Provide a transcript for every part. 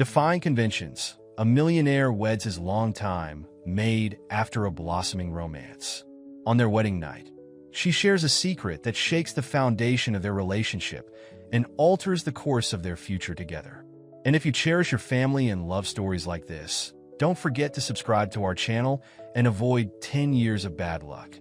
Defying conventions, a millionaire weds his longtime maid after a blossoming romance. On their wedding night, she shares a secret that shakes the foundation of their relationship and alters the course of their future together. And if you cherish your family and love stories like this, don't forget to subscribe to our channel and avoid 10 years of bad luck.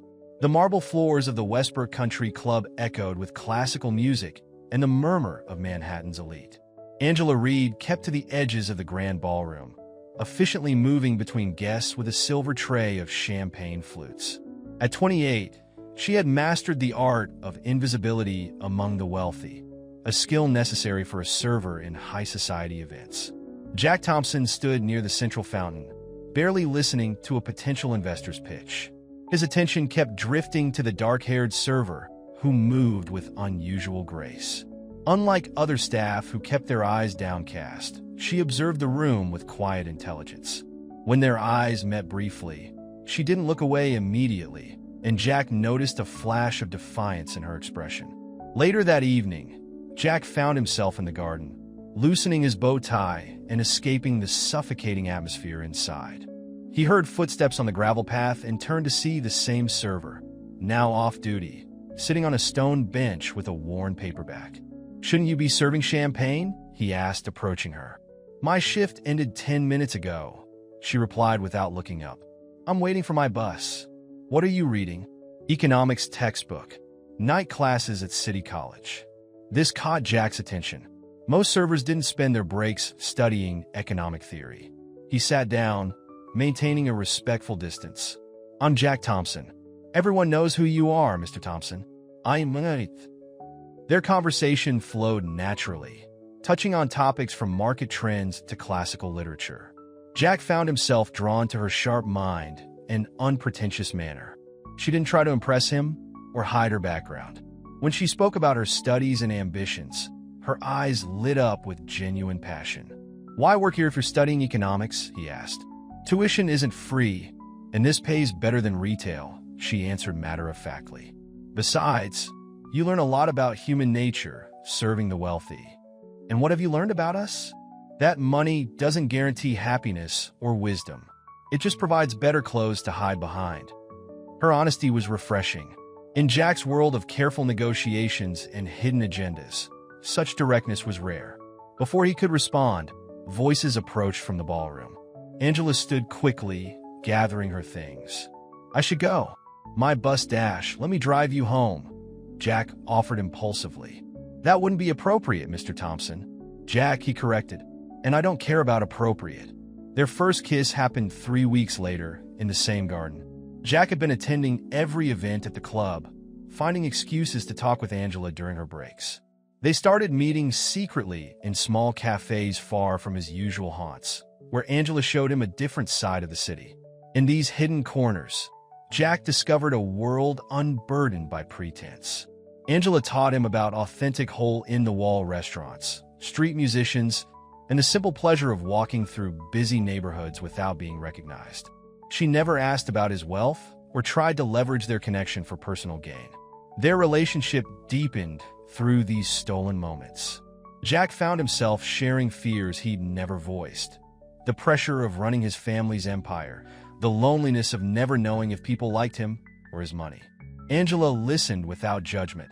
The marble floors of the Westbrook Country Club echoed with classical music and the murmur of Manhattan's elite. Angela Reed kept to the edges of the grand ballroom, efficiently moving between guests with a silver tray of champagne flutes. At 28, she had mastered the art of invisibility among the wealthy, a skill necessary for a server in high society events. Jack Thompson stood near the central fountain, barely listening to a potential investor's pitch. His attention kept drifting to the dark-haired server, who moved with unusual grace. Unlike other staff who kept their eyes downcast, she observed the room with quiet intelligence. When their eyes met briefly, she didn't look away immediately, and Jack noticed a flash of defiance in her expression. Later that evening, Jack found himself in the garden, loosening his bow tie and escaping the suffocating atmosphere inside. He heard footsteps on the gravel path and turned to see the same server, now off duty, sitting on a stone bench with a worn paperback. "Shouldn't you be serving champagne?" he asked, approaching her. "My shift ended 10 minutes ago," she replied without looking up. "I'm waiting for my bus." "What are you reading?" "Economics textbook. Night classes at City College." This caught Jack's attention. Most servers didn't spend their breaks studying economic theory. He sat down, maintaining a respectful distance. "I'm Jack Thompson. Everyone knows who you are, Mr. Thompson." "I'm Maid." Their conversation flowed naturally, touching on topics from market trends to classical literature. Jack found himself drawn to her sharp mind and unpretentious manner. She didn't try to impress him or hide her background. When she spoke about her studies and ambitions, her eyes lit up with genuine passion. "Why work here if you're studying economics?" he asked. "Tuition isn't free, and this pays better than retail," she answered matter-of-factly. "Besides, you learn a lot about human nature, serving the wealthy." "And what have you learned about us?" "That money doesn't guarantee happiness or wisdom. It just provides better clothes to hide behind." Her honesty was refreshing. In Jack's world of careful negotiations and hidden agendas, such directness was rare. Before he could respond, voices approached from the ballroom. Angela stood quickly, gathering her things. "I should go. My bus dash. Let me drive you home," Jack offered impulsively. "That wouldn't be appropriate, Mr. Thompson." "Jack," he corrected, "and I don't care about appropriate." Their first kiss happened 3 weeks later in the same garden. Jack had been attending every event at the club, finding excuses to talk with Angela during her breaks. They started meeting secretly in small cafes far from his usual haunts, where Angela showed him a different side of the city. In these hidden corners, Jack discovered a world unburdened by pretense. Angela taught him about authentic hole-in-the-wall restaurants, street musicians, and the simple pleasure of walking through busy neighborhoods without being recognized. She never asked about his wealth or tried to leverage their connection for personal gain. Their relationship deepened through these stolen moments. Jack found himself sharing fears he'd never voiced. The pressure of running his family's empire, the loneliness of never knowing if people liked him or his money. Angela listened without judgment,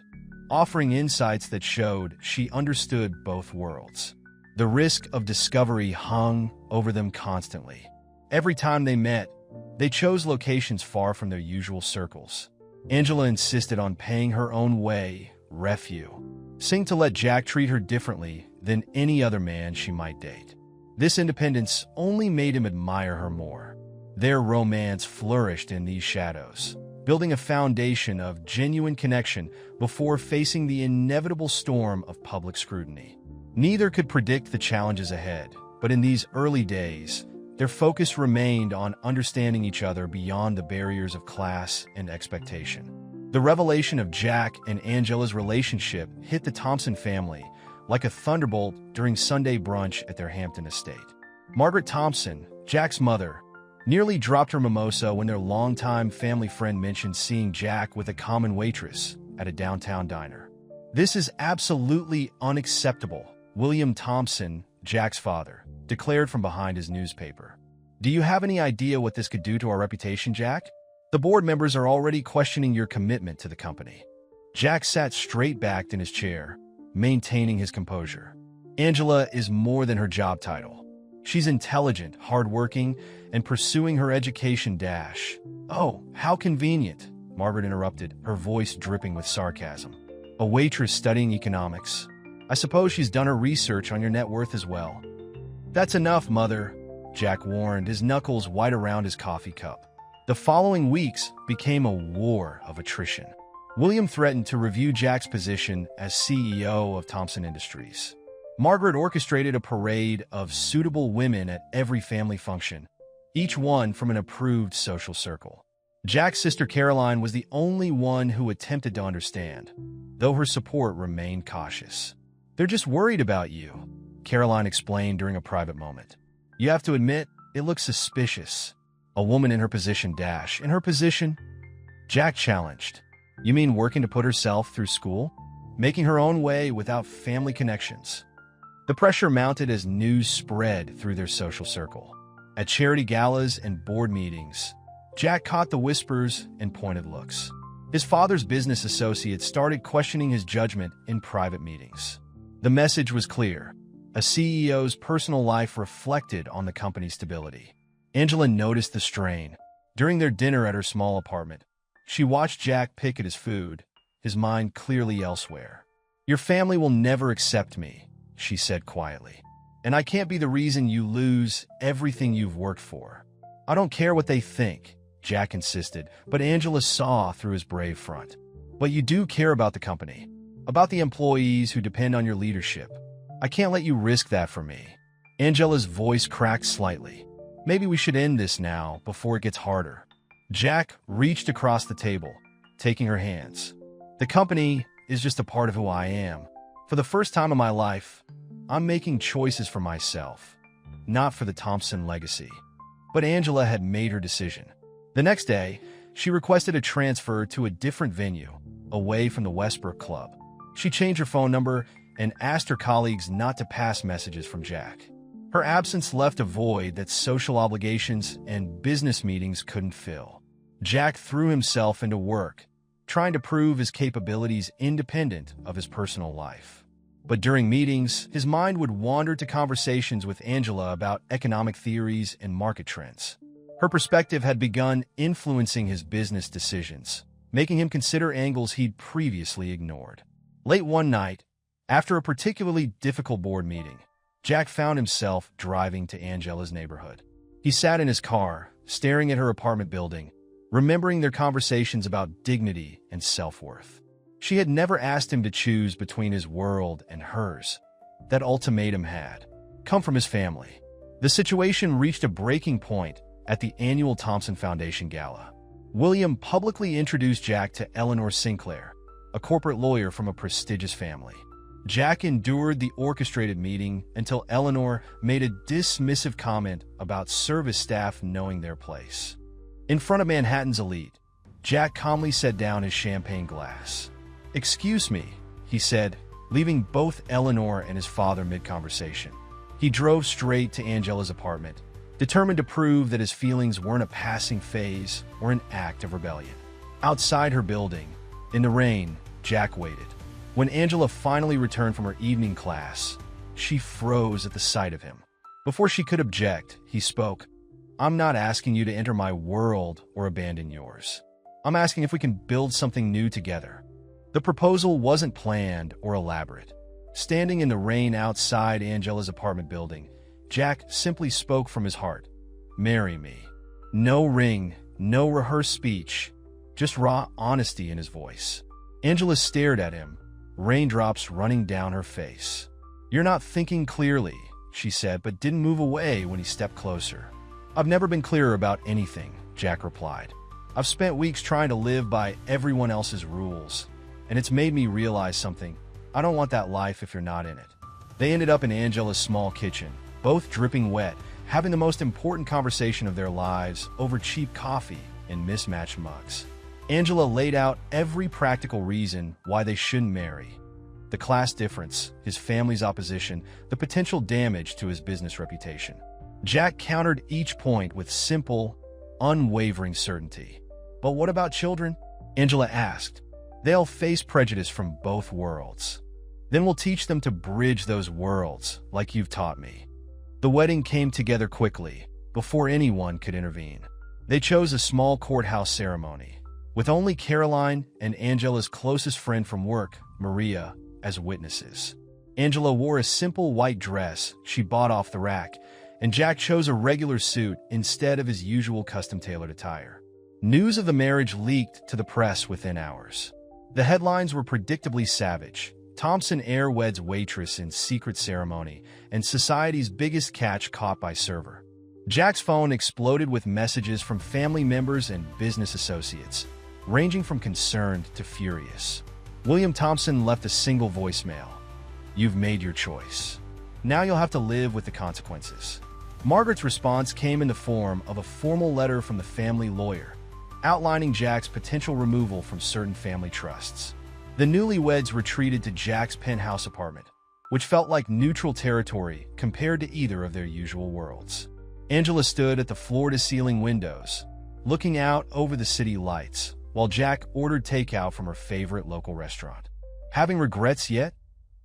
offering insights that showed she understood both worlds. The risk of discovery hung over them constantly. Every time they met, they chose locations far from their usual circles. Angela insisted on paying her own way, seeming to let Jack treat her differently than any other man she might date. This independence only made him admire her more. Their romance flourished in these shadows, building a foundation of genuine connection before facing the inevitable storm of public scrutiny. Neither could predict the challenges ahead, but in these early days, their focus remained on understanding each other beyond the barriers of class and expectation. The revelation of Jack and Angela's relationship hit the Thompson family like a thunderbolt during Sunday brunch at their Hampton estate. Margaret Thompson, Jack's mother, nearly dropped her mimosa when their longtime family friend mentioned seeing Jack with a common waitress at a downtown diner. "This is absolutely unacceptable," William Thompson, Jack's father, declared from behind his newspaper. "Do you have any idea what this could do to our reputation, Jack? The board members are already questioning your commitment to the company." Jack sat straight-backed in his chair, maintaining his composure. Angela is more than her job title. She's intelligent, hardworking, and pursuing her education dash. "Oh, how convenient," Margaret interrupted, her voice dripping with sarcasm. "A waitress studying economics. I suppose she's done her research on your net worth as well." "That's enough, Mother," Jack warned, his knuckles white around his coffee cup. The following weeks became a war of attrition. William threatened to review Jack's position as CEO of Thompson Industries. Margaret orchestrated a parade of suitable women at every family function, each one from an approved social circle. Jack's sister Caroline was the only one who attempted to understand, though her support remained cautious. "They're just worried about you," Caroline explained during a private moment. "You have to admit, it looks suspicious. A woman in her position dash. In her position?" Jack challenged. "You mean working to put herself through school? Making her own way without family connections?" The pressure mounted as news spread through their social circle. At charity galas and board meetings, Jack caught the whispers and pointed looks. His father's business associates started questioning his judgment in private meetings. The message was clear. A CEO's personal life reflected on the company's stability. Angela noticed the strain. During their dinner at her small apartment, she watched Jack pick at his food, his mind clearly elsewhere. "Your family will never accept me," she said quietly. "And I can't be the reason you lose everything you've worked for." "I don't care what they think," Jack insisted, but Angela saw through his brave front. "But you do care about the company, about the employees who depend on your leadership. I can't let you risk that for me." Angela's voice cracked slightly. "Maybe we should end this now, before it gets harder." Jack reached across the table, taking her hands. "The company is just a part of who I am. For the first time in my life, I'm making choices for myself, not for the Thompson legacy." But Angela had made her decision. The next day, she requested a transfer to a different venue, away from the Westbrook Club. She changed her phone number and asked her colleagues not to pass messages from Jack. Her absence left a void that social obligations and business meetings couldn't fill. Jack threw himself into work, trying to prove his capabilities independent of his personal life. But during meetings, his mind would wander to conversations with Angela about economic theories and market trends. Her perspective had begun influencing his business decisions, making him consider angles he'd previously ignored. Late one night, after a particularly difficult board meeting, Jack found himself driving to Angela's neighborhood. He sat in his car, staring at her apartment building, remembering their conversations about dignity and self-worth. She had never asked him to choose between his world and hers. That ultimatum had come from his family. The situation reached a breaking point at the annual Thompson Foundation Gala. William publicly introduced Jack to Eleanor Sinclair, a corporate lawyer from a prestigious family. Jack endured the orchestrated meeting until Eleanor made a dismissive comment about service staff knowing their place. In front of Manhattan's elite, Jack calmly set down his champagne glass. "Excuse me," he said, leaving both Eleanor and his father mid-conversation. He drove straight to Angela's apartment, determined to prove that his feelings weren't a passing phase or an act of rebellion. Outside her building, in the rain, Jack waited. When Angela finally returned from her evening class, she froze at the sight of him. Before she could object, he spoke. "I'm not asking you to enter my world or abandon yours. I'm asking if we can build something new together." The proposal wasn't planned or elaborate. Standing in the rain outside Angela's apartment building, Jack simply spoke from his heart. "Marry me." No ring, no rehearsed speech, just raw honesty in his voice. Angela stared at him, raindrops running down her face. "You're not thinking clearly," she said, but didn't move away when he stepped closer. "I've never been clearer about anything," Jack replied. "I've spent weeks trying to live by everyone else's rules, and it's made me realize something. I don't want that life if you're not in it." They ended up in Angela's small kitchen, both dripping wet, having the most important conversation of their lives over cheap coffee and mismatched mugs. Angela laid out every practical reason why they shouldn't marry. The class difference, his family's opposition, the potential damage to his business reputation. Jack countered each point with simple, unwavering certainty. "But what about children?" Angela asked. "They'll face prejudice from both worlds. Then we'll teach them to bridge those worlds, like you've taught me." The wedding came together quickly, before anyone could intervene. They chose a small courthouse ceremony, with only Caroline and Angela's closest friend from work, Maria, as witnesses. Angela wore a simple white dress she bought off the rack, and Jack chose a regular suit instead of his usual custom-tailored attire. News of the marriage leaked to the press within hours. The headlines were predictably savage. Thompson heir weds waitress in secret ceremony, and society's biggest catch caught by server. Jack's phone exploded with messages from family members and business associates, ranging from concerned to furious. William Thompson left a single voicemail. "You've made your choice. Now you'll have to live with the consequences." Margaret's response came in the form of a formal letter from the family lawyer, outlining Jack's potential removal from certain family trusts. The newlyweds retreated to Jack's penthouse apartment, which felt like neutral territory compared to either of their usual worlds. Angela stood at the floor-to-ceiling windows, looking out over the city lights, while Jack ordered takeout from her favorite local restaurant. "Having regrets yet?"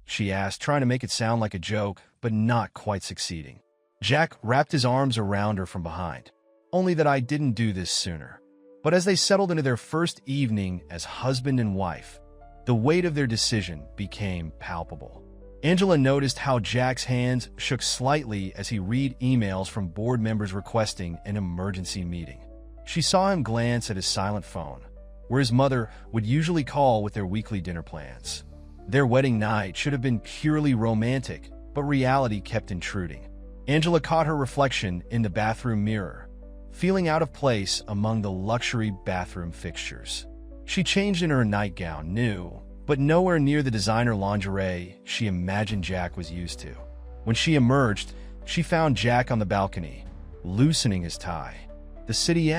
she asked, trying to make it sound like a joke, but not quite succeeding. Jack wrapped his arms around her from behind. "Only that I didn't do this sooner." But as they settled into their first evening as husband and wife, the weight of their decision became palpable. Angela noticed how Jack's hands shook slightly as he read emails from board members requesting an emergency meeting. She saw him glance at his silent phone, where his mother would usually call with their weekly dinner plans. Their wedding night should have been purely romantic, but reality kept intruding. Angela caught her reflection in the bathroom mirror, feeling out of place among the luxury bathroom fixtures. She changed in her nightgown, new, but nowhere near the designer lingerie she imagined Jack was used to. When she emerged, she found Jack on the balcony, loosening his tie. The city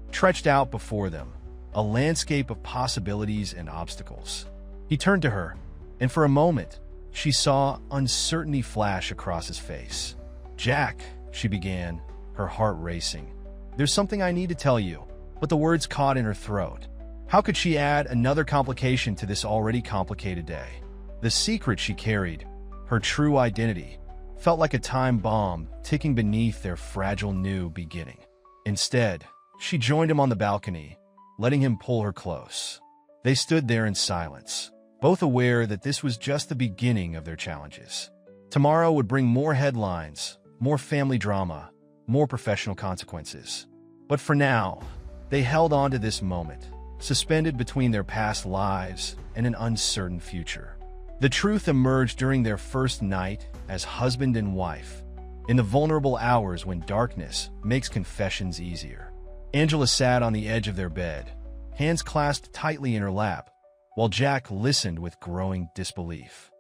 stretched out before them, a landscape of possibilities and obstacles. He turned to her, and for a moment, she saw uncertainty flash across his face. "Jack," she began, her heart racing. "There's something I need to tell you," but the words caught in her throat. How could she add another complication to this already complicated day? The secret she carried, her true identity, felt like a time bomb ticking beneath their fragile new beginning. Instead, she joined him on the balcony, letting him pull her close. They stood there in silence, both aware that this was just the beginning of their challenges. Tomorrow would bring more headlines, more family drama, more professional consequences. But for now, they held on to this moment, suspended between their past lives and an uncertain future. The truth emerged during their first night as husband and wife, in the vulnerable hours when darkness makes confessions easier. Angela sat on the edge of their bed, hands clasped tightly in her lap, while Jack listened with growing disbelief.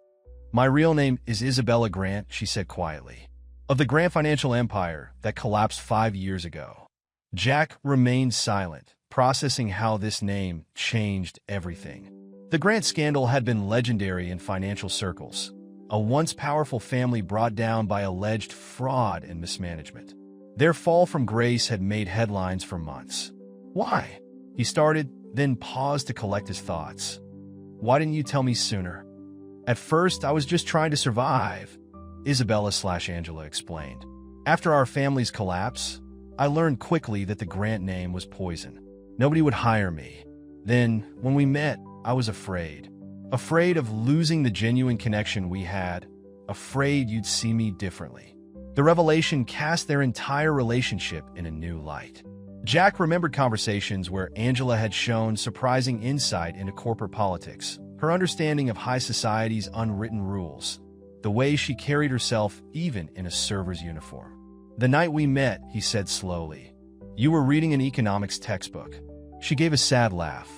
"My real name is Isabella Grant," she said quietly, "of the Grant financial empire that collapsed 5 years ago." Jack remained silent, processing how this name changed everything. The Grant scandal had been legendary in financial circles, a once powerful family brought down by alleged fraud and mismanagement. Their fall from grace had made headlines for months. "Why?" he started, then paused to collect his thoughts. "Why didn't you tell me sooner?" "At first, I was just trying to survive," Isabella/Angela explained. "After our family's collapse, I learned quickly that the Grant name was poison. Nobody would hire me. Then, when we met, I was afraid. Afraid of losing the genuine connection we had. Afraid you'd see me differently." The revelation cast their entire relationship in a new light. Jack remembered conversations where Angela had shown surprising insight into corporate politics, her understanding of high society's unwritten rules, the way she carried herself even in a server's uniform. "The night we met," he said slowly, "you were reading an economics textbook." She gave a sad laugh.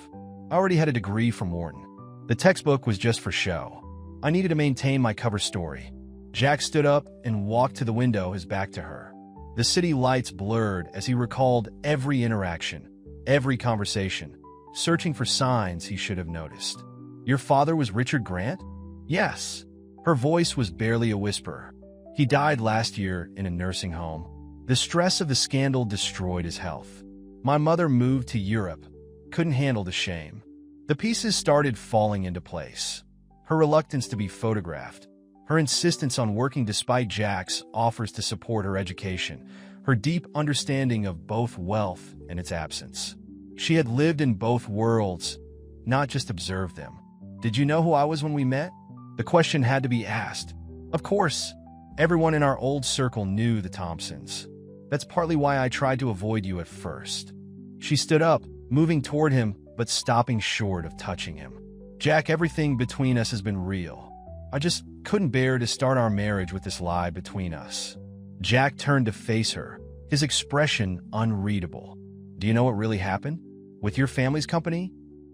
"I already had a degree from Wharton. The textbook was just for show. I needed to maintain my cover story." Jack stood up and walked to the window, his back to her. The city lights blurred as he recalled every interaction, every conversation, searching for signs he should have noticed. "Your father was Richard Grant?" Yes. Her voice was barely a whisper. He died last year in a nursing home. The stress of the scandal destroyed his health. My mother moved to Europe, couldn't handle the shame. The pieces started falling into place. Her reluctance to be photographed, her insistence on working despite Jack's offers to support her education, her deep understanding of both wealth and its absence. She had lived in both worlds, not just observed them. Did you know who I was when we met? The question had to be asked. Of course, everyone in our old circle knew the Thompsons. That's partly why I tried to avoid you at first. She stood up, moving toward him, but stopping short of touching him. Jack, everything between us has been real. I just couldn't bear to start our marriage with this lie between us. Jack turned to face her, his expression unreadable. Do you know what really happened? With your family's company?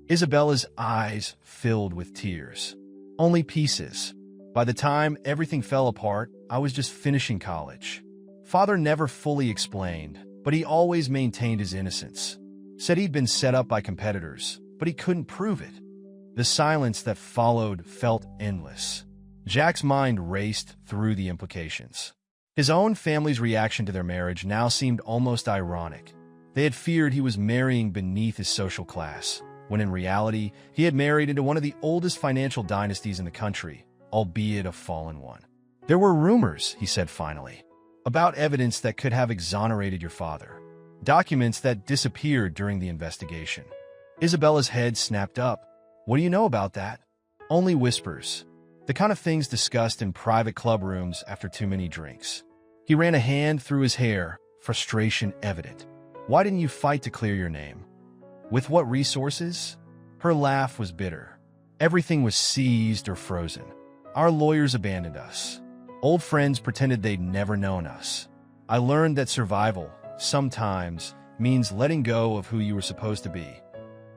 Isabella's eyes filled with tears. Only pieces. By the time everything fell apart, I was just finishing college. Father never fully explained, but he always maintained his innocence. Said he'd been set up by competitors, but he couldn't prove it. The silence that followed felt endless. Jack's mind raced through the implications. His own family's reaction to their marriage now seemed almost ironic. They had feared he was marrying beneath his social class, when in reality, he had married into one of the oldest financial dynasties in the country, albeit a fallen one. There were rumors, he said finally, about evidence that could have exonerated your father. Documents that disappeared during the investigation. Isabella's head snapped up. What do you know about that? Only whispers. The kind of things discussed in private club rooms after too many drinks. He ran a hand through his hair, frustration evident. Why didn't you fight to clear your name? With what resources? Her laugh was bitter. Everything was seized or frozen. Our lawyers abandoned us. Old friends pretended they'd never known us. I learned that survival, sometimes, means letting go of who you were supposed to be.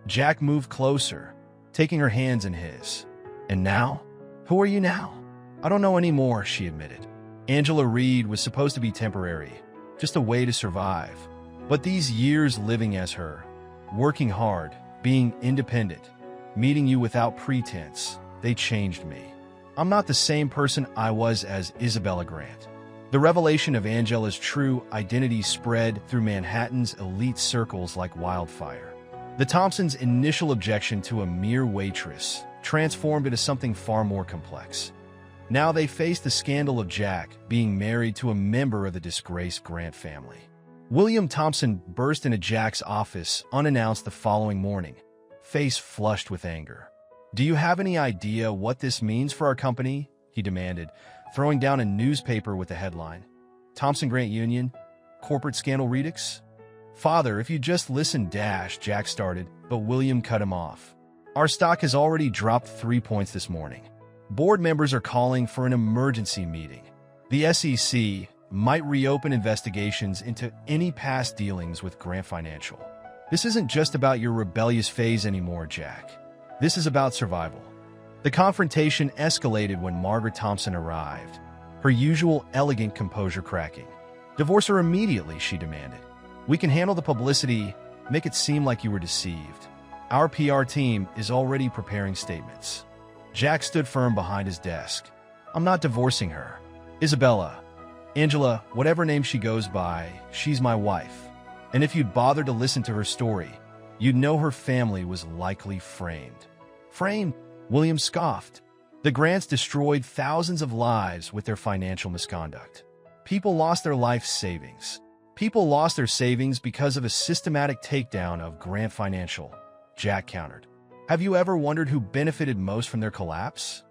Jack moved closer, taking her hands in his. And now? Who are you now? I don't know anymore, she admitted. Angela Reed was supposed to be temporary, just a way to survive. But these years living as her, working hard, being independent, meeting you without pretense, they changed me. I'm not the same person I was as Isabella Grant. The revelation of Angela's true identity spread through Manhattan's elite circles like wildfire. The Thompsons' initial objection to a mere waitress transformed into something far more complex. Now they faced the scandal of Jack being married to a member of the disgraced Grant family. William Thompson burst into Jack's office unannounced the following morning, face flushed with anger. Do you have any idea what this means for our company? He demanded, throwing down a newspaper with the headline. Thompson Grant Union? Corporate scandal redux? Father, if you just listen, Jack started, but William cut him off. Our stock has already dropped 3 points this morning. Board members are calling for an emergency meeting. The SEC might reopen investigations into any past dealings with Grant Financial. This isn't just about your rebellious phase anymore, Jack. This is about survival. The confrontation escalated when Margaret Thompson arrived, her usual elegant composure cracking. Divorce her immediately, she demanded. We can handle the publicity, make it seem like you were deceived. Our PR team is already preparing statements. Jack stood firm behind his desk. I'm not divorcing her. Isabella, Angela, whatever name she goes by, she's my wife. And if you'd bothered to listen to her story, you'd know her family was likely framed. Framed? William scoffed. The Grants destroyed thousands of lives with their financial misconduct. People lost their life savings. People lost their savings because of a systematic takedown of Grant Financial, Jack countered. Have you ever wondered who benefited most from their collapse?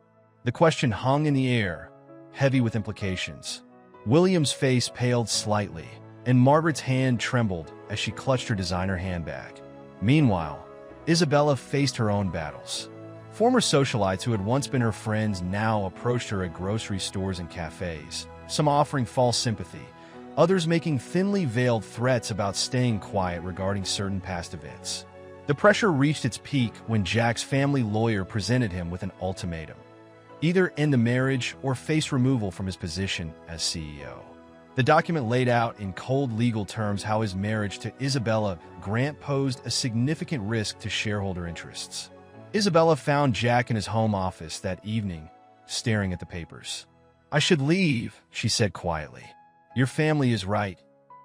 The question hung in the air, heavy with implications. William's face paled slightly, and Margaret's hand trembled as she clutched her designer handbag. Meanwhile, Isabella faced her own battles. Former socialites who had once been her friends now approached her at grocery stores and cafes, some offering false sympathy, others making thinly veiled threats about staying quiet regarding certain past events. The pressure reached its peak when Jack's family lawyer presented him with an ultimatum. Either end the marriage or face removal from his position as CEO. The document laid out in cold legal terms how his marriage to Isabella Grant posed a significant risk to shareholder interests. Isabella found Jack in his home office that evening, staring at the papers. "I should leave," she said quietly. "Your family is right.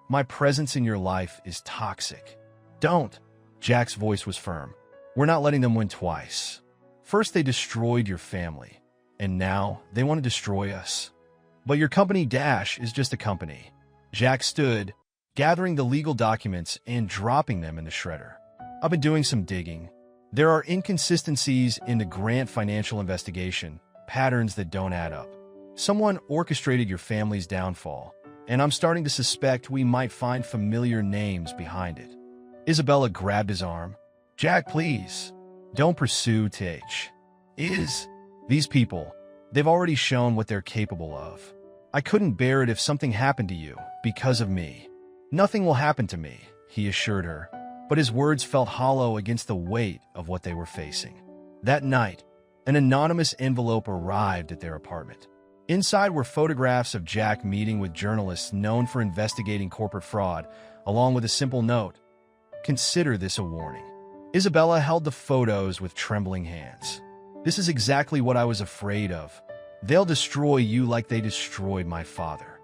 My presence in your life is toxic." "Don't." Jack's voice was firm. "We're not letting them win twice. First they destroyed your family, and now they want to destroy us. But your company Dash is just a company." Jack stood, gathering the legal documents and dropping them in the shredder. "I've been doing some digging. There are inconsistencies in the Grant financial investigation, patterns that don't add up. Someone orchestrated your family's downfall, and I'm starting to suspect we might find familiar names behind it." Isabella grabbed his arm. "Jack, please, don't pursue Th. These people, they've already shown what they're capable of. I couldn't bear it if something happened to you because of me." "Nothing will happen to me," he assured her, but his words felt hollow against the weight of what they were facing. That night, an anonymous envelope arrived at their apartment. Inside were photographs of Jack meeting with journalists known for investigating corporate fraud, along with a simple note: "Consider this a warning." Isabella held the photos with trembling hands. "This is exactly what I was afraid of. They'll destroy you like they destroyed my father."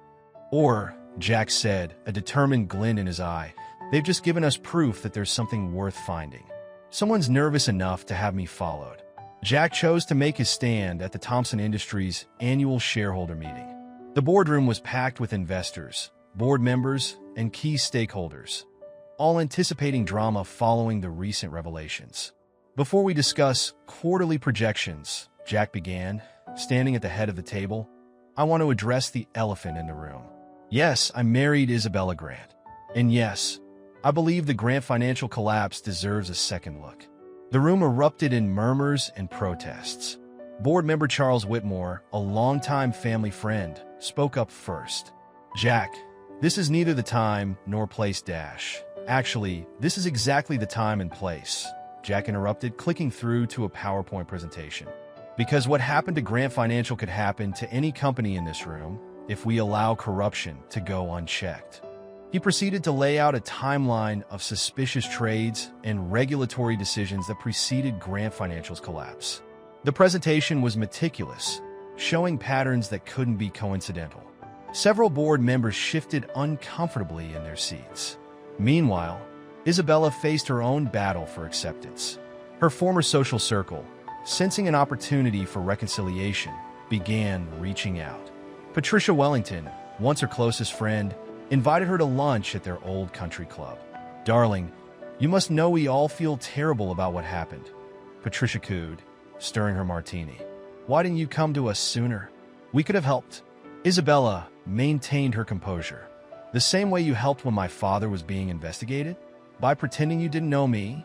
"Or," Jack said, a determined glint in his eye, "they've just given us proof that there's something worth finding. Someone's nervous enough to have me followed." Jack chose to make his stand at the Thompson Industries annual shareholder meeting. The boardroom was packed with investors, board members, and key stakeholders, all anticipating drama following the recent revelations. "Before we discuss quarterly projections," Jack began, standing at the head of the table, "I want to address the elephant in the room. Yes, I married Isabella Grant. And yes, I believe the Grant financial collapse deserves a second look." The room erupted in murmurs and protests. Board member Charles Whitmore, a longtime family friend, spoke up first. "Jack, this is neither the time nor place Dash. Actually, this is exactly the time and place," Jack interrupted, clicking through to a PowerPoint presentation. "Because what happened to Grant Financial could happen to any company in this room if we allow corruption to go unchecked." He proceeded to lay out a timeline of suspicious trades and regulatory decisions that preceded Grant Financial's collapse. The presentation was meticulous, showing patterns that couldn't be coincidental. Several board members shifted uncomfortably in their seats. Meanwhile, Isabella faced her own battle for acceptance. Her former social circle, sensing an opportunity for reconciliation, began reaching out. Patricia Wellington, once her closest friend, invited her to lunch at their old country club. "Darling, you must know we all feel terrible about what happened," Patricia cooed, stirring her martini. "Why didn't you come to us sooner? We could have helped." Isabella maintained her composure. "The same way you helped when my father was being investigated? By pretending you didn't know me?"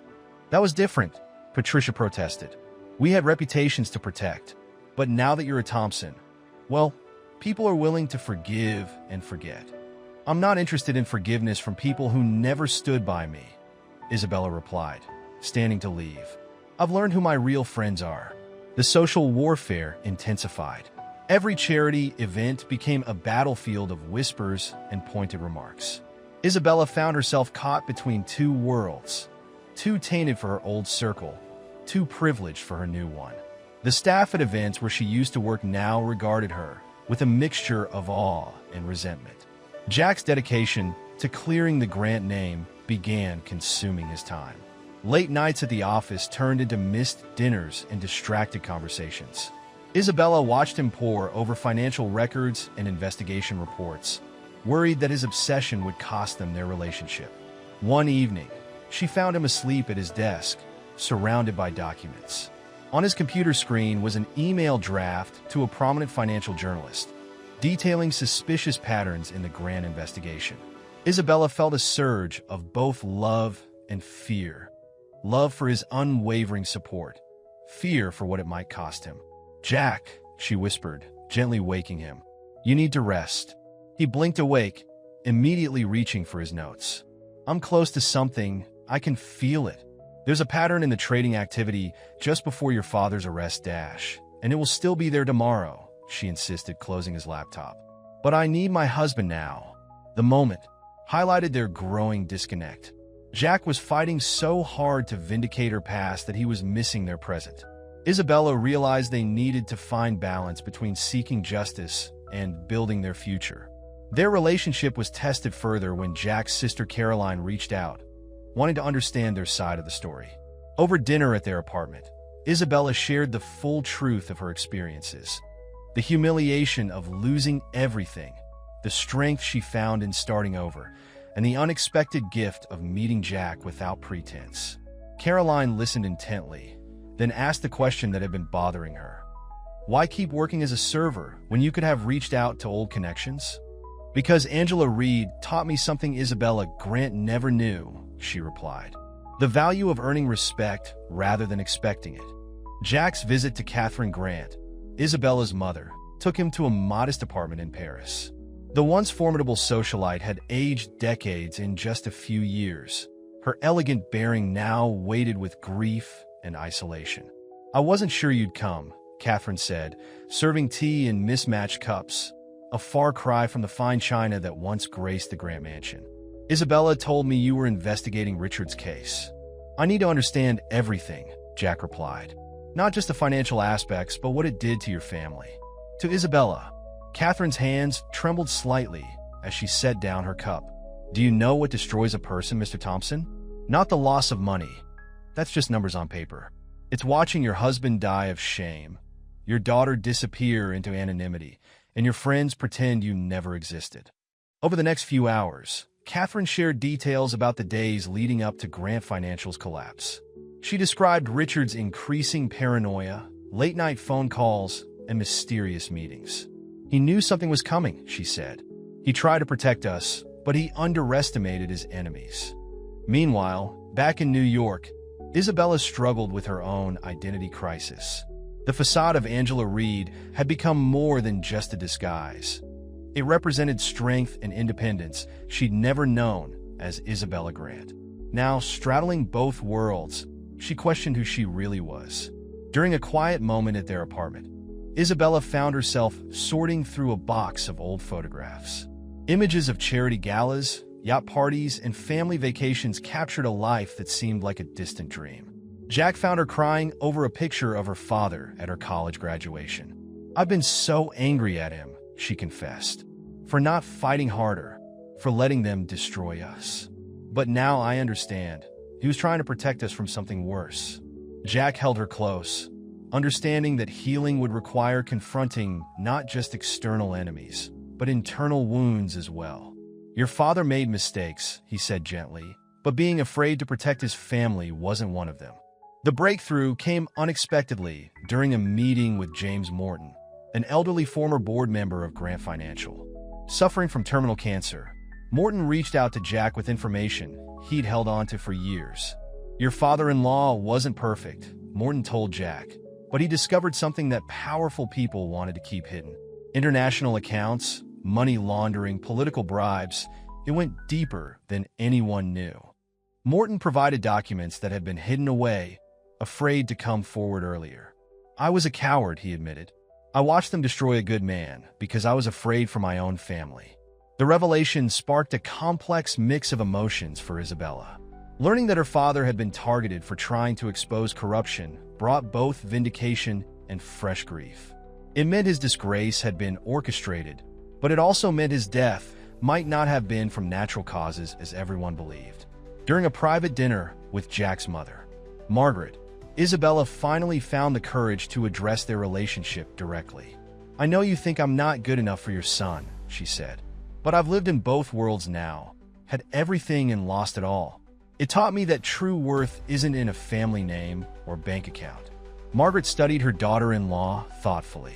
"That was different," Patricia protested. "We had reputations to protect. But now that you're a Thompson, well, people are willing to forgive and forget." "I'm not interested in forgiveness from people who never stood by me," Isabella replied, standing to leave. "I've learned who my real friends are." The social warfare intensified. Every charity event became a battlefield of whispers and pointed remarks. Isabella found herself caught between two worlds, too tainted for her old circle, too privileged for her new one. The staff at events where she used to work now regarded her with a mixture of awe and resentment. Jack's dedication to clearing the Grant name began consuming his time. Late nights at the office turned into missed dinners and distracted conversations. Isabella watched him pore over financial records and investigation reports, worried that his obsession would cost them their relationship. One evening, she found him asleep at his desk, surrounded by documents. On his computer screen was an email draft to a prominent financial journalist, detailing suspicious patterns in the Grant investigation. Isabella felt a surge of both love and fear. Love for his unwavering support, fear for what it might cost him. "Jack," she whispered, gently waking him, "you need to rest." He blinked awake, immediately reaching for his notes. "I'm close to something. I can feel it. There's a pattern in the trading activity just before your father's arrest Dash, and it will still be there tomorrow," she insisted, closing his laptop. "But I need my husband now." The moment highlighted their growing disconnect. Jack was fighting so hard to vindicate her past that he was missing their present. Isabella realized they needed to find balance between seeking justice and building their future. Their relationship was tested further when Jack's sister Caroline reached out, wanting to understand their side of the story. Over dinner at their apartment, Isabella shared the full truth of her experiences. The humiliation of losing everything, the strength she found in starting over, and the unexpected gift of meeting Jack without pretense. Caroline listened intently, then asked the question that had been bothering her. Why keep working as a server when you could have reached out to old connections? Because Angela Reed taught me something Isabella Grant never knew, she replied. The value of earning respect rather than expecting it. Jack's visit to Catherine Grant, Isabella's mother, took him to a modest apartment in Paris. The once formidable socialite had aged decades in just a few years. Her elegant bearing now weighted with grief and isolation. I wasn't sure you'd come, Catherine said, serving tea in mismatched cups, a far cry from the fine china that once graced the Grant mansion. Isabella told me you were investigating Richard's case. I need to understand everything, Jack replied. Not just the financial aspects, but what it did to your family. To Isabella, Catherine's hands trembled slightly as she set down her cup. Do you know what destroys a person, Mr. Thompson? Not the loss of money. That's just numbers on paper. It's watching your husband die of shame, your daughter disappear into anonymity, and your friends pretend you never existed. Over the next few hours, Catherine shared details about the days leading up to Grant Financial's collapse. She described Richard's increasing paranoia, late-night phone calls, and mysterious meetings. He knew something was coming, she said. He tried to protect us, but he underestimated his enemies. Meanwhile, back in New York, Isabella struggled with her own identity crisis. The facade of Angela Reed had become more than just a disguise. It represented strength and independence she'd never known as Isabella Grant. Now, straddling both worlds, she questioned who she really was. During a quiet moment at their apartment, Isabella found herself sorting through a box of old photographs. Images of charity galas, yacht parties, and family vacations captured a life that seemed like a distant dream. Jack found her crying over a picture of her father at her college graduation. I've been so angry at him, she confessed, for not fighting harder, for letting them destroy us. But now I understand. He was trying to protect us from something worse. Jack held her close, understanding that healing would require confronting not just external enemies, but internal wounds as well. Your father made mistakes, he said gently, but being afraid to protect his family wasn't one of them. The breakthrough came unexpectedly during a meeting with James Morton, an elderly former board member of Grant Financial. Suffering from terminal cancer, Morton reached out to Jack with information he'd held on to for years. Your father-in-law wasn't perfect, Morton told Jack, but he discovered something that powerful people wanted to keep hidden. International accounts, money laundering, political bribes, it went deeper than anyone knew. Morton provided documents that had been hidden away, afraid to come forward earlier. I was a coward, he admitted. I watched them destroy a good man because I was afraid for my own family. The revelation sparked a complex mix of emotions for Isabella. Learning that her father had been targeted for trying to expose corruption brought both vindication and fresh grief. It meant his disgrace had been orchestrated, but it also meant his death might not have been from natural causes as everyone believed. During a private dinner with Jack's mother, Margaret, Isabella finally found the courage to address their relationship directly. I know you think I'm not good enough for your son, she said, but I've lived in both worlds now, had everything and lost it all. It taught me that true worth isn't in a family name or bank account. Margaret studied her daughter-in-law thoughtfully.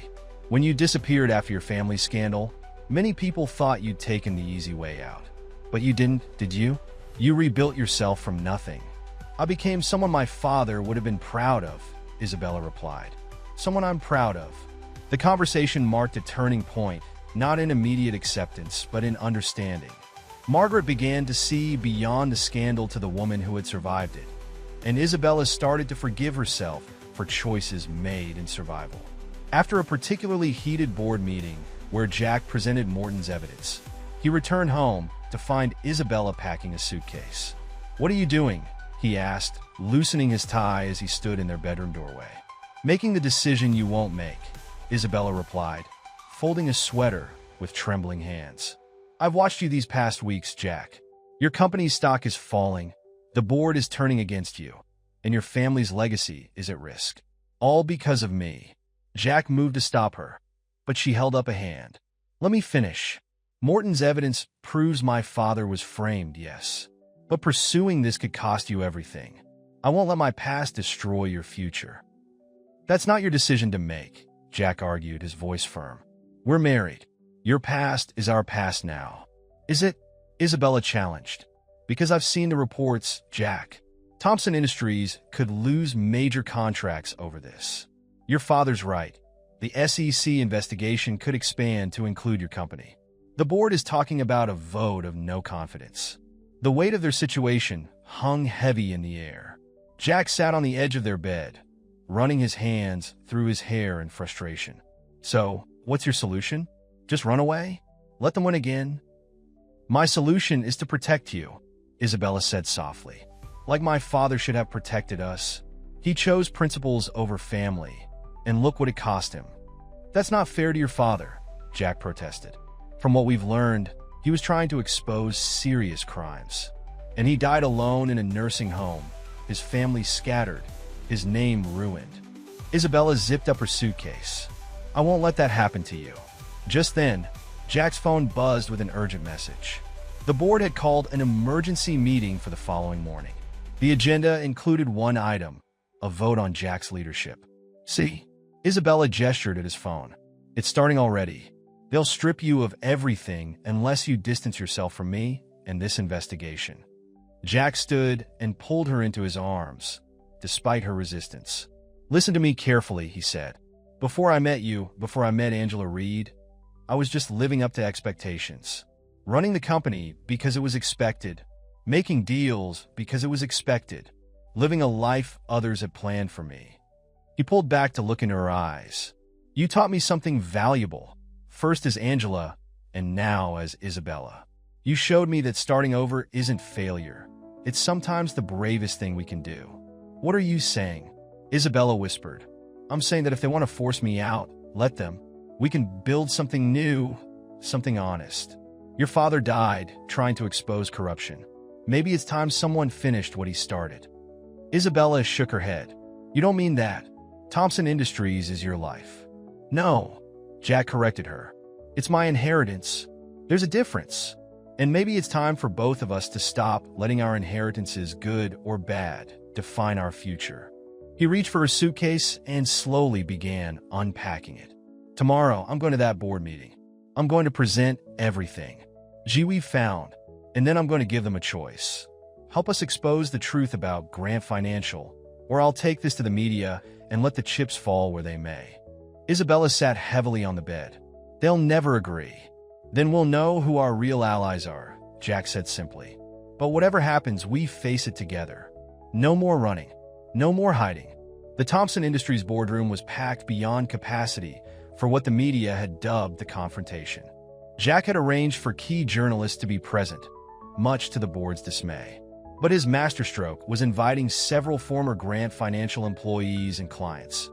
When you disappeared after your family scandal, many people thought you'd taken the easy way out. But you didn't, did you? You rebuilt yourself from nothing. I became someone my father would have been proud of, Isabella replied. Someone I'm proud of. The conversation marked a turning point, not in immediate acceptance, but in understanding. Margaret began to see beyond the scandal to the woman who had survived it, and Isabella started to forgive herself for choices made in survival. After a particularly heated board meeting where Jack presented Morton's evidence, he returned home to find Isabella packing a suitcase. "What are you doing?" he asked, loosening his tie as he stood in their bedroom doorway. Making the decision you won't make, Isabella replied, folding a sweater with trembling hands. I've watched you these past weeks, Jack. Your company's stock is falling, the board is turning against you, and your family's legacy is at risk. All because of me. Jack moved to stop her, but she held up a hand. Let me finish. Morton's evidence proves my father was framed, yes. But pursuing this could cost you everything. I won't let my past destroy your future. That's not your decision to make, Jack argued, his voice firm. We're married. Your past is our past now. Is it? Isabella challenged. Because I've seen the reports, Jack. Thompson Industries could lose major contracts over this. Your father's right. The SEC investigation could expand to include your company. The board is talking about a vote of no confidence. The weight of their situation hung heavy in the air. Jack sat on the edge of their bed, running his hands through his hair in frustration. So, what's your solution? Just run away? Let them win again? My solution is to protect you, Isabella said softly. Like my father should have protected us. He chose principles over family, and look what it cost him. That's not fair to your father, Jack protested. From what we've learned, he was trying to expose serious crimes. And he died alone in a nursing home, his family scattered, his name ruined. Isabella zipped up her suitcase. I won't let that happen to you. Just then, Jack's phone buzzed with an urgent message. The board had called an emergency meeting for the following morning. The agenda included one item, a vote on Jack's leadership. See? Isabella gestured at his phone. It's starting already. They'll strip you of everything unless you distance yourself from me and this investigation. Jack stood and pulled her into his arms, despite her resistance. Listen to me carefully, he said. Before I met Angela Reed, I was just living up to expectations. Running the company because it was expected. Making deals because it was expected. Living a life others had planned for me. He pulled back to look into her eyes. You taught me something valuable, first as Angela, and now as Isabella. You showed me that starting over isn't failure. It's sometimes the bravest thing we can do. What are you saying? Isabella whispered. I'm saying that if they want to force me out, let them. We can build something new, something honest. Your father died trying to expose corruption. Maybe it's time someone finished what he started. Isabella shook her head. You don't mean that. Thompson Industries is your life. No, Jack corrected her. It's my inheritance. There's a difference. And maybe it's time for both of us to stop letting our inheritances, good or bad, define our future. He reached for his suitcase and slowly began unpacking it. Tomorrow, I'm going to that board meeting. I'm going to present everything we've found, and then I'm going to give them a choice. Help us expose the truth about Grant Financial, or I'll take this to the media and let the chips fall where they may. Isabella sat heavily on the bed. They'll never agree. Then we'll know who our real allies are, Jack said simply. But whatever happens, we face it together. No more running. No more hiding. The Thompson Industries boardroom was packed beyond capacity for what the media had dubbed the confrontation. Jack had arranged for key journalists to be present, much to the board's dismay. But his masterstroke was inviting several former Grant Financial employees and clients,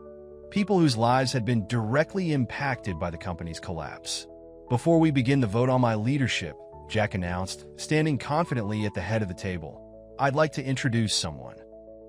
people whose lives had been directly impacted by the company's collapse. Before we begin the vote on my leadership, Jack announced, standing confidently at the head of the table, I'd like to introduce someone.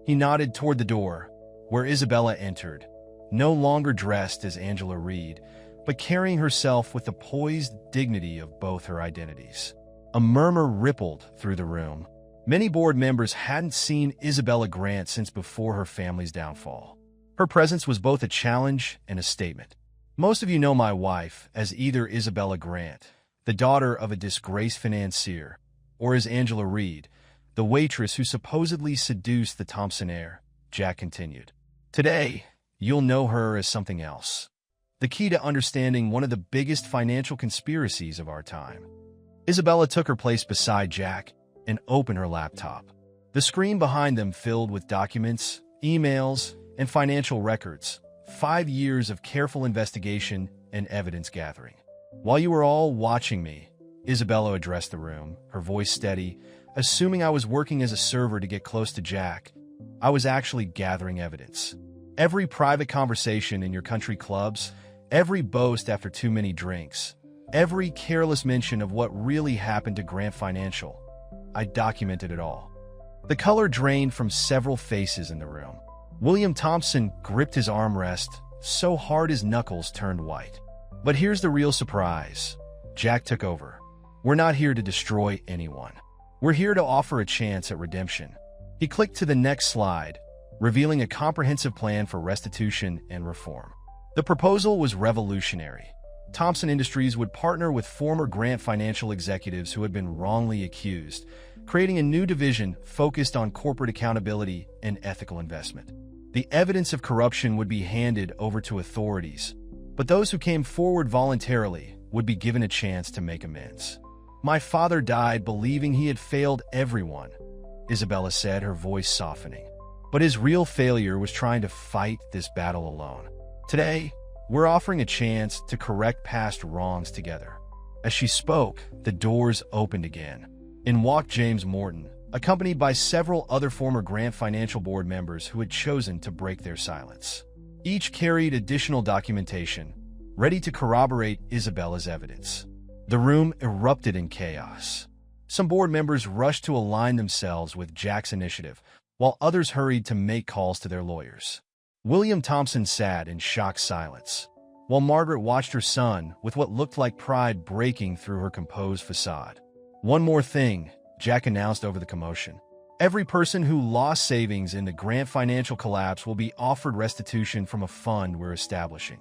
He nodded toward the door, where Isabella entered, no longer dressed as Angela Reed, but carrying herself with the poised dignity of both her identities. A murmur rippled through the room. Many board members hadn't seen Isabella Grant since before her family's downfall. Her presence was both a challenge and a statement. Most of you know my wife as either Isabella Grant, the daughter of a disgraced financier, or as Angela Reed, the waitress who supposedly seduced the Thompson heir, Jack continued. Today, you'll know her as something else. The key to understanding one of the biggest financial conspiracies of our time. Isabella took her place beside Jack and opened her laptop. The screen behind them filled with documents, emails, and financial records. 5 years of careful investigation and evidence gathering. While you were all watching me, Isabella addressed the room, her voice steady, assuming I was working as a server to get close to Jack. I was actually gathering evidence. Every private conversation in your country clubs, every boast after too many drinks, every careless mention of what really happened to Grant Financial. I documented it all. The color drained from several faces in the room. William Thompson gripped his armrest so hard his knuckles turned white. But here's the real surprise. Jack took over. We're not here to destroy anyone. We're here to offer a chance at redemption. He clicked to the next slide, revealing a comprehensive plan for restitution and reform. The proposal was revolutionary. Thompson Industries would partner with former Grant Financial executives who had been wrongly accused, creating a new division focused on corporate accountability and ethical investment. The evidence of corruption would be handed over to authorities, but those who came forward voluntarily would be given a chance to make amends. My father died believing he had failed everyone, Isabella said, her voice softening. But his real failure was trying to fight this battle alone. Today, we're offering a chance to correct past wrongs together. As she spoke, the doors opened again. In walked James Morton, accompanied by several other former Grant Financial Board members who had chosen to break their silence. Each carried additional documentation, ready to corroborate Isabella's evidence. The room erupted in chaos. Some board members rushed to align themselves with Jack's initiative, while others hurried to make calls to their lawyers. William Thompson sat in shocked silence, while Margaret watched her son with what looked like pride breaking through her composed facade. One more thing, Jack announced over the commotion. Every person who lost savings in the Grant Financial collapse will be offered restitution from a fund we're establishing.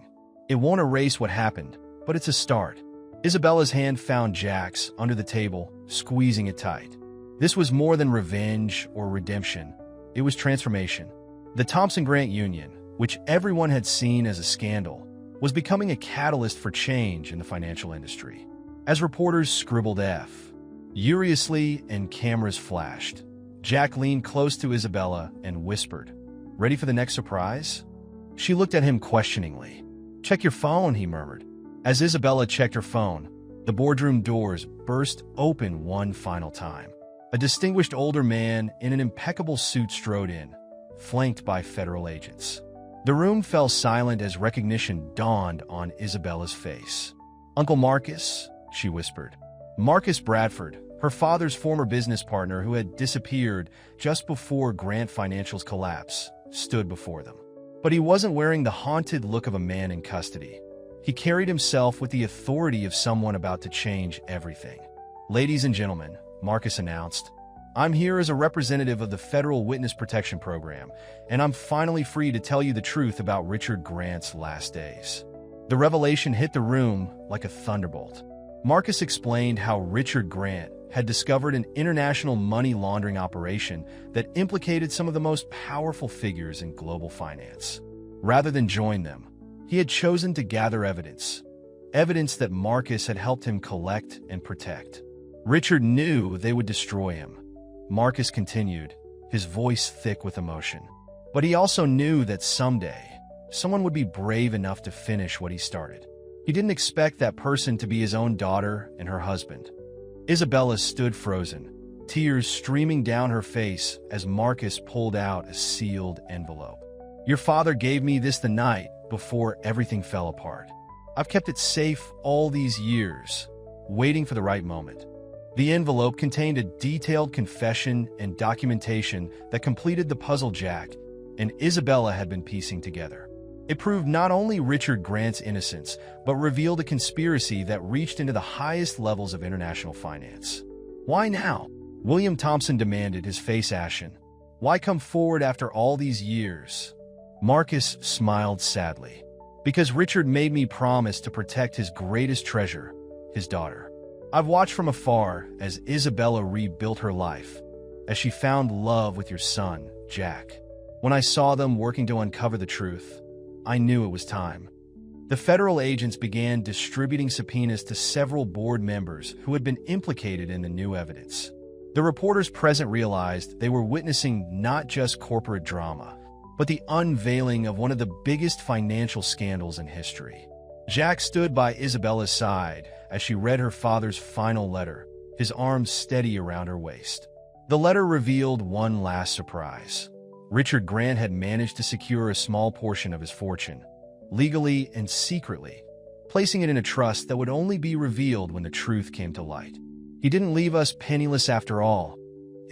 It won't erase what happened, but it's a start. Isabella's hand found Jack's under the table, squeezing it tight. This was more than revenge or redemption. It was transformation. The Thompson-Grant Union, which everyone had seen as a scandal, was becoming a catalyst for change in the financial industry. As reporters scribbled F furiously and cameras flashed, Jack leaned close to Isabella and whispered, "Ready for the next surprise?" She looked at him questioningly. "Check your phone," he murmured. As Isabella checked her phone, the boardroom doors burst open one final time. A distinguished older man in an impeccable suit strode in, flanked by federal agents. The room fell silent as recognition dawned on Isabella's face. "Uncle Marcus," she whispered. Marcus Bradford, her father's former business partner who had disappeared just before Grant Financial's collapse, stood before them. But he wasn't wearing the haunted look of a man in custody. He carried himself with the authority of someone about to change everything. "Ladies and gentlemen," Marcus announced, "I'm here as a representative of the Federal Witness Protection Program, and I'm finally free to tell you the truth about Richard Grant's last days." The revelation hit the room like a thunderbolt. Marcus explained how Richard Grant had discovered an international money laundering operation that implicated some of the most powerful figures in global finance. Rather than join them, he had chosen to gather evidence that Marcus had helped him collect and protect. Richard knew they would destroy him. Marcus continued, his voice thick with emotion. But he also knew that someday, someone would be brave enough to finish what he started. He didn't expect that person to be his own daughter and her husband. Isabella stood frozen, tears streaming down her face as Marcus pulled out a sealed envelope. "Your father gave me this the night before everything fell apart. I've kept it safe all these years, waiting for the right moment." The envelope contained a detailed confession and documentation that completed the puzzle Jack and Isabella had been piecing together. It proved not only Richard Grant's innocence, but revealed a conspiracy that reached into the highest levels of international finance. "Why now?" William Thompson demanded, his face ashen. "Why come forward after all these years?" Marcus smiled sadly. "Because Richard made me promise to protect his greatest treasure, his daughter. I've watched from afar as Isabella rebuilt her life, as she found love with your son, Jack. When I saw them working to uncover the truth, I knew it was time." The federal agents began distributing subpoenas to several board members who had been implicated in the new evidence. The reporters present realized they were witnessing not just corporate drama, but the unveiling of one of the biggest financial scandals in history. Jack stood by Isabella's side as she read her father's final letter, his arms steady around her waist. The letter revealed one last surprise. Richard Grant had managed to secure a small portion of his fortune, legally and secretly, placing it in a trust that would only be revealed when the truth came to light. He didn't leave us penniless after all,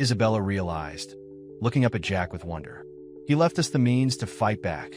Isabella realized, looking up at Jack with wonder. He left us the means to fight back.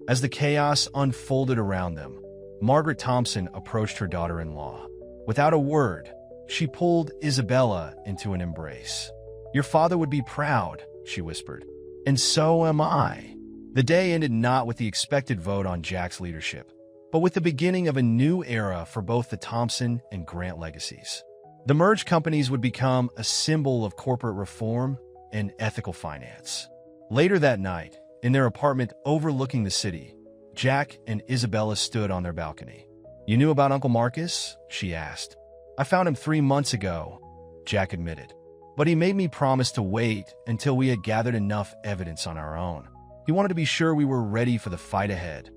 As the chaos unfolded around them, Margaret Thompson approached her daughter-in-law. Without a word, she pulled Isabella into an embrace. "Your father would be proud," she whispered. "And so am I." The day ended not with the expected vote on Jack's leadership, but with the beginning of a new era for both the Thompson and Grant legacies. The merged companies would become a symbol of corporate reform and ethical finance. Later that night, in their apartment overlooking the city, Jack and Isabella stood on their balcony. "You knew about Uncle Marcus?" she asked. "I found him 3 months ago," Jack admitted. "But he made me promise to wait until we had gathered enough evidence on our own. He wanted to be sure we were ready for the fight ahead."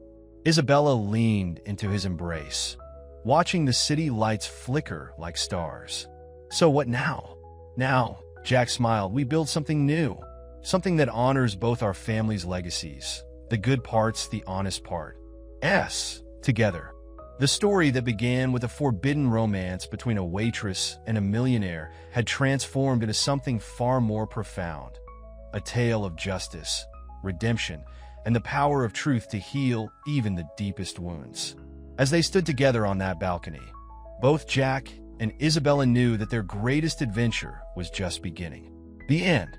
Isabella leaned into his embrace, watching the city lights flicker like stars. "So what now?" "Now," Jack smiled, "we build something new. Something that honors both our family's legacies, the good parts, the honest part. Together." The story that began with a forbidden romance between a waitress and a millionaire had transformed into something far more profound. A tale of justice, redemption, and the power of truth to heal even the deepest wounds. As they stood together on that balcony, both Jack and Isabella knew that their greatest adventure was just beginning. The end.